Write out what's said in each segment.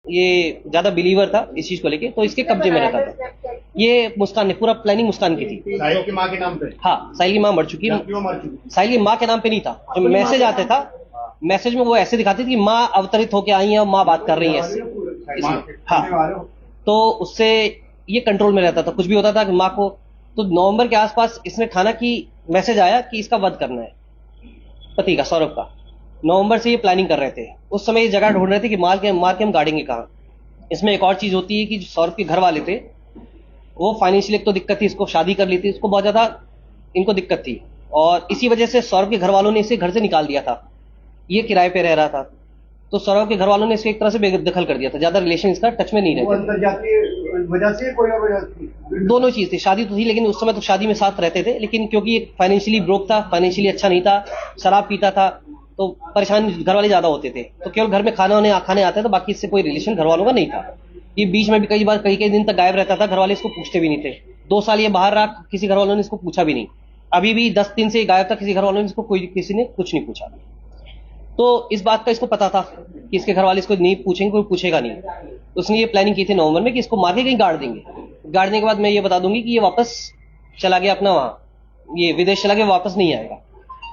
ये ज्यादा बिलीवर था इस चीज को लेके, तो इसके कब्जे में रहता था। ये मुस्कान ने पूरा प्लानिंग मुस्कान की थी। साहिल की माँ के नाम पे? हाँ, साहिल की माँ मर चुकी है। क्यों मर चुकी? साहिल की माँ के नाम पे नहीं था। जो मैसेज आता था, मैसेज में वो ऐसे दिखाती थी कि माँ अवतरित होके आई है, माँ बात कर रही है इसमें। हाँ, तो उससे ये कंट्रोल में रहता था। कुछ भी होता था कि माँ को, तो नवंबर के आसपास इसने ठाना कि मैसेज आया कि इसका वध करना है, पति का, सौरभ का। नवंबर से ये प्लानिंग कर रहे थे। उस समय ये जगह ढूंढ रहे थे कि मार के हम गाड़ेंगे कहाँ। इसमें एक और चीज होती है कि जो सौरभ के घर वाले थे, वो फाइनेंशियल एक तो दिक्कत थी, इसको शादी कर ली थी, इसको बहुत ज्यादा इनको दिक्कत थी, और इसी वजह से सौरभ के घर वालों ने इसे घर से निकाल दिया था। ये किराए पे रह रहा था, तो सौरभ के घर वालों ने इसे एक तरह से बेदखल कर दिया था। ज्यादा रिलेशन इसका टच में नहीं रहते। अंतरजातीय वजह से कोई और वजह थी? दोनों चीज थी। शादी तो थी, लेकिन उस समय तो शादी में साथ रहते थे, लेकिन क्योंकि ये फाइनेंशियली ब्रोक था, फाइनेंशियली अच्छा नहीं था, शराब पीता था, तो परेशान घर वाले ज्यादा होते थे। तो केवल घर में खाने आते थे, बाकी इससे कोई रिलेशन घर वालों का नहीं था। ये बीच में भी कई बार कई दिन तक गायब रहता था, घर वाले इसको पूछते भी नहीं थे। 2 साल ये बाहर रहा, किसी घर वालों ने इसको पूछा भी नहीं। अभी भी 10 दिन से गायब था, किसी घर वालों ने इसको किसी ने कुछ नहीं पूछा। तो इस बात का इसको पता था कि इसके घर वाले इसको नहीं पूछेंगे, कोई पूछेगा नहीं। तो उसने ये प्लानिंग की थी नवंबर में कि इसको मार के कहीं गाड़ देंगे। गाड़ने के बाद मैं ये बता दूंगी कि ये वापस चला गया अपना वहां, ये विदेश चला गया, वापस नहीं आएगा।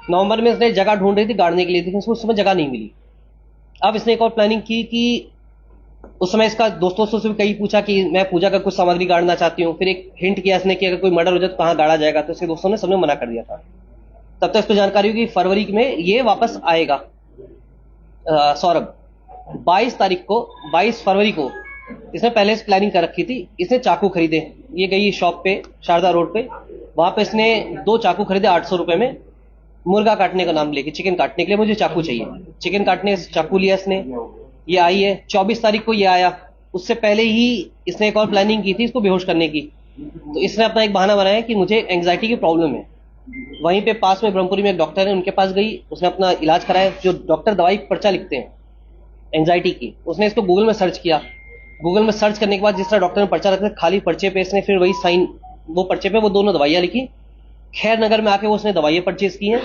नवंबर में इसने जगह ढूंढ रही थी गाड़ने के लिए, लेकिन उसको उस समय जगह नहीं मिली। अब इसने एक और प्लानिंग की कि उस समय इसका दोस्तों से भी कहीं पूछा कि मैं पूजा का कुछ सामग्री गाड़ना चाहती हूँ। फिर एक हिंट किया इसने कि अगर कोई मर्डर हो जाए तो कहाँ गाड़ा जाएगा, तो इसके दोस्तों ने सबने मना कर दिया था। तब तक इसको जानकारी हुई कि फरवरी में ये वापस आएगा। सौरभ 22 फरवरी को इसने पहले से प्लानिंग कर रखी थी। इसने चाकू खरीदे, ये गई शॉप पे शारदा रोड पे, वहां पे इसने 2 चाकू खरीदे 800 रुपए में, मुर्गा काटने का नाम लेके, चिकन काटने के लिए मुझे चाकू चाहिए। चिकन काटने चाकू लिया इसने। ये आई है 24 तारीख को, ये आया। उससे पहले ही इसने एक और प्लानिंग की थी इसको बेहोश करने की। तो इसने अपना एक बहाना बनाया कि मुझे एंग्जाइटी की प्रॉब्लम है। वहीं पे पास में ब्रह्मपुरी में एक डॉक्टर है, उनके पास गई, उसने अपना इलाज कराया। जो डॉक्टर दवाई पर्चा लिखते हैं एंग्जाइटी की, उसने इसको गूगल में सर्च किया। गूगल में सर्च करने के बाद जिस तरह डॉक्टर ने पर्चा रखा, खाली पर्चे पे इसने फिर वही साइन, वो पर्चे पे वो दोनों दवाइयां लिखी। खैर नगर में आके वो उसने दवाइयां परचेज की हैं।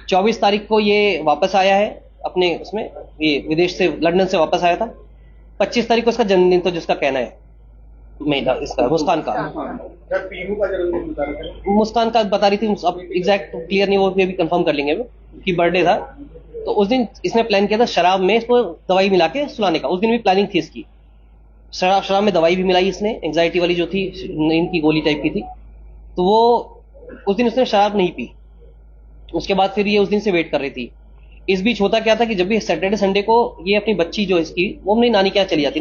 24 तारीख को ये वापस आया है अपने उसमें, ये विदेश से, लंदन से वापस आया था। 25 तारीख को इसका जन्मदिन था, जिसका कहना है मेरा, इसका मुस्कान का। पीहू का जन्मदिन बता रहे थे? मुस्कान का बता रही थी, अब एग्जैक्ट क्लियर नहीं, वो भी कंफर्म कर लेंगे कि बर्थडे था। तो उस दिन इसने प्लान किया था शराब में इसको दवाई मिला के सुलाने का। उस दिन भी प्लानिंग थी इसकी। शराब में दवाई भी मिलाई इसने, एंग्जाइटी वाली जो थी, इनकी गोली टाइप की थी। तो वो उस दिन उसने शराब नहीं पी। उसके बाद फिर ये उस दिन से वेट कर रही थी। इस बीच होता क्या था कि जब भी सैटरडे संडे को ये अपनी बच्ची जो इसकी, वो अपनी नानी के यहाँ चली जाती।